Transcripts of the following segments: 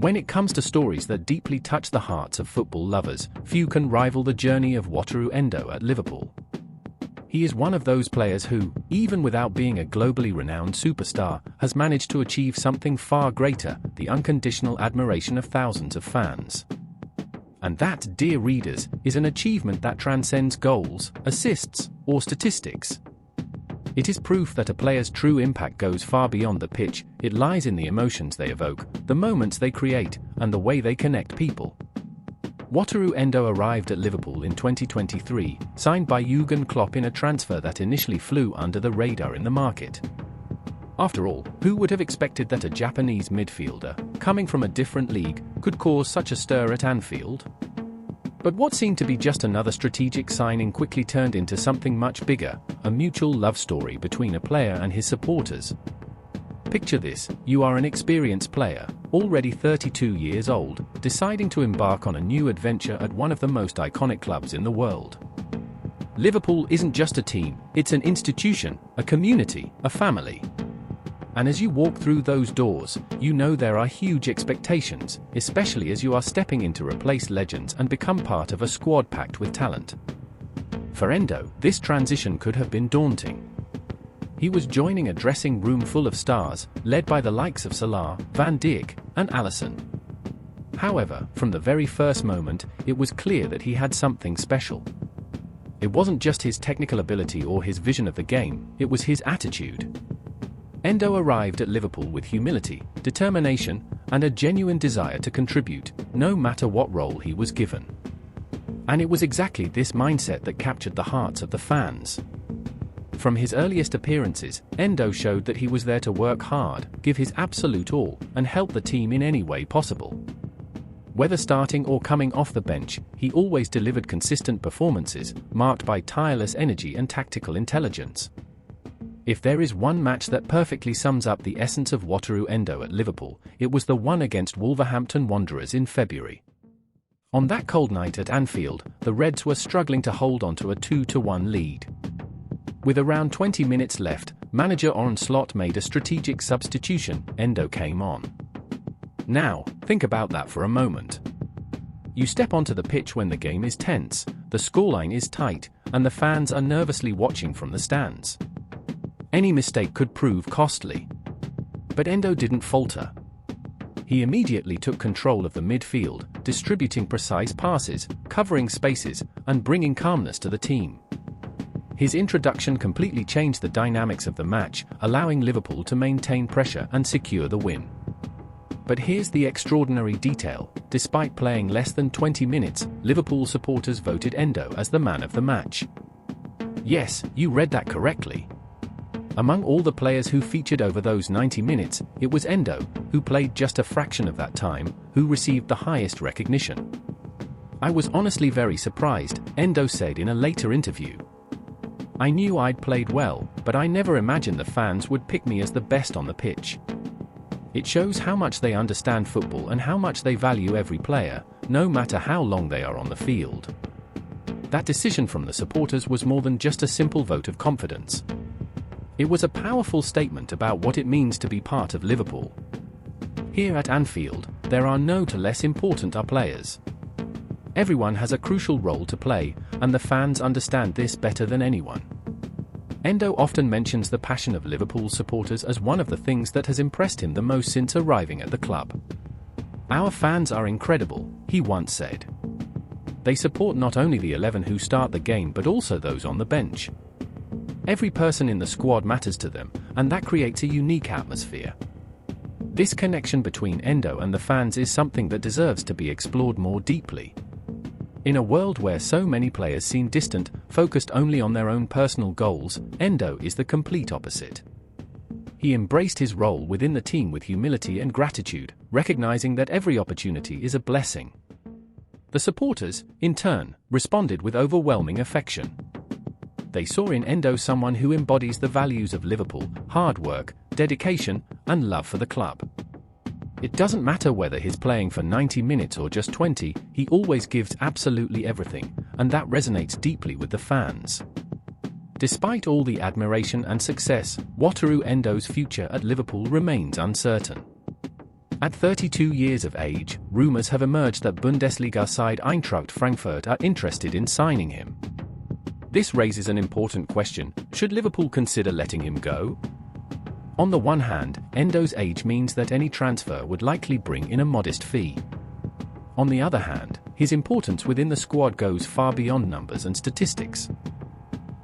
When it comes to stories that deeply touch the hearts of football lovers, few can rival the journey of Wataru Endo at Liverpool. He is one of those players who, even without being a globally renowned superstar, has managed to achieve something far greater: the unconditional admiration of thousands of fans. And that, dear readers, is an achievement that transcends goals, assists, or statistics. It is proof that a player's true impact goes far beyond the pitch. It lies in the emotions they evoke, the moments they create, and the way they connect people. Wataru Endo arrived at Liverpool in 2023, signed by Jurgen Klopp in a transfer that initially flew under the radar in the market. After all, who would have expected that a Japanese midfielder, coming from a different league, could cause such a stir at Anfield? But what seemed to be just another strategic signing quickly turned into something much bigger: a mutual love story between a player and his supporters. Picture this: you are an experienced player, already 32 years old, deciding to embark on a new adventure at one of the most iconic clubs in the world. Liverpool isn't just a team, it's an institution, a community, a family. And as you walk through those doors, you know there are huge expectations, especially as you are stepping in to replace legends and become part of a squad packed with talent. For Endo, this transition could have been daunting. He was joining a dressing room full of stars, led by the likes of Salah, Van Dijk, and Alisson. However, from the very first moment, it was clear that he had something special. It wasn't just his technical ability or his vision of the game, it was his attitude. Endo arrived at Liverpool with humility, determination, and a genuine desire to contribute, no matter what role he was given. And it was exactly this mindset that captured the hearts of the fans. From his earliest appearances, Endo showed that he was there to work hard, give his absolute all, and help the team in any way possible. Whether starting or coming off the bench, he always delivered consistent performances, marked by tireless energy and tactical intelligence. If there is one match that perfectly sums up the essence of Wataru Endo at Liverpool, it was the one against Wolverhampton Wanderers in February. On that cold night at Anfield, the Reds were struggling to hold on to a 2-1 lead. With around 20 minutes left, manager Arne Slot made a strategic substitution. Endo came on. Now, think about that for a moment. You step onto the pitch when the game is tense, the scoreline is tight, and the fans are nervously watching from the stands. Any mistake could prove costly. But Endo didn't falter. He immediately took control of the midfield, distributing precise passes, covering spaces, and bringing calmness to the team. His introduction completely changed the dynamics of the match, allowing Liverpool to maintain pressure and secure the win. But here's the extraordinary detail: despite playing less than 20 minutes, Liverpool supporters voted Endo as the man of the match. Yes, you read that correctly. Among all the players who featured over those 90 minutes, it was Endo, who played just a fraction of that time, who received the highest recognition. "I was honestly very surprised," Endo said in a later interview. "I knew I'd played well, but I never imagined the fans would pick me as the best on the pitch." It shows how much they understand football and how much they value every player, no matter how long they are on the field. That decision from the supporters was more than just a simple vote of confidence. It was a powerful statement about what it means to be part of Liverpool. Here at Anfield, there are no two less important players. Everyone has a crucial role to play, and the fans understand this better than anyone. Endo often mentions the passion of Liverpool supporters as one of the things that has impressed him the most since arriving at the club. "Our fans are incredible," he once said. "They support not only the 11 who start the game but also those on the bench. Every person in the squad matters to them, and that creates a unique atmosphere." This connection between Endo and the fans is something that deserves to be explored more deeply. In a world where so many players seem distant, focused only on their own personal goals, Endo is the complete opposite. He embraced his role within the team with humility and gratitude, recognizing that every opportunity is a blessing. The supporters, in turn, responded with overwhelming affection. They saw in Endo someone who embodies the values of Liverpool: hard work, dedication, and love for the club. It doesn't matter whether he's playing for 90 minutes or just 20, he always gives absolutely everything, and that resonates deeply with the fans. Despite all the admiration and success, Wataru Endo's future at Liverpool remains uncertain. At 32 years of age, rumors have emerged that Bundesliga side Eintracht Frankfurt are interested in signing him. This raises an important question: should Liverpool consider letting him go? On the one hand, Endo's age means that any transfer would likely bring in a modest fee. On the other hand, his importance within the squad goes far beyond numbers and statistics.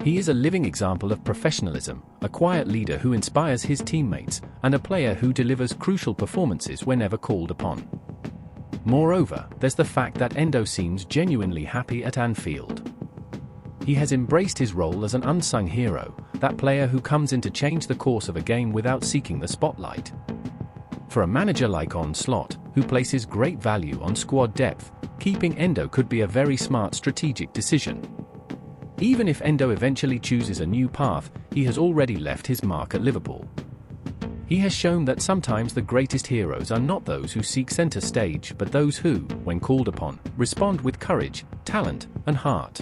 He is a living example of professionalism, a quiet leader who inspires his teammates, and a player who delivers crucial performances whenever called upon. Moreover, there's the fact that Endo seems genuinely happy at Anfield. He has embraced his role as an unsung hero, that player who comes in to change the course of a game without seeking the spotlight. For a manager like Arne Slot, who places great value on squad depth, keeping Endo could be a very smart strategic decision. Even if Endo eventually chooses a new path, he has already left his mark at Liverpool. He has shown that sometimes the greatest heroes are not those who seek center stage but those who, when called upon, respond with courage, talent, and heart.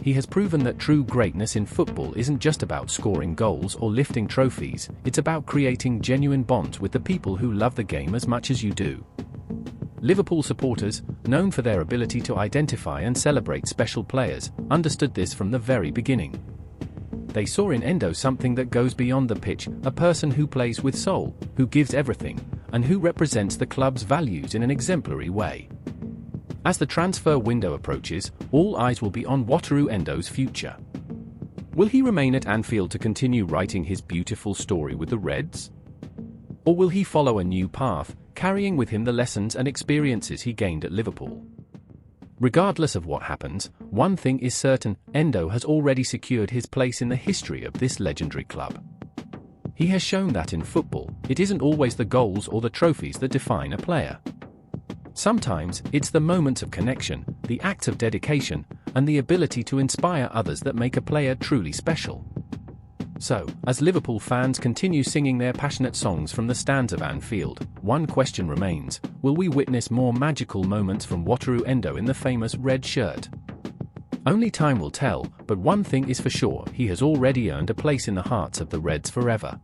He has proven that true greatness in football isn't just about scoring goals or lifting trophies, it's about creating genuine bonds with the people who love the game as much as you do. Liverpool supporters, known for their ability to identify and celebrate special players, understood this from the very beginning. They saw in Endo something that goes beyond the pitch, a person who plays with soul, who gives everything, and who represents the club's values in an exemplary way. As the transfer window approaches, all eyes will be on Wataru Endo's future. Will he remain at Anfield to continue writing his beautiful story with the Reds? Or will he follow a new path, carrying with him the lessons and experiences he gained at Liverpool? Regardless of what happens, one thing is certain: Endo has already secured his place in the history of this legendary club. He has shown that in football, it isn't always the goals or the trophies that define a player. Sometimes, it's the moments of connection, the acts of dedication, and the ability to inspire others that make a player truly special. So, as Liverpool fans continue singing their passionate songs from the stands of Anfield, one question remains: will we witness more magical moments from Wataru Endo in the famous red shirt? Only time will tell, but one thing is for sure: he has already earned a place in the hearts of the Reds forever.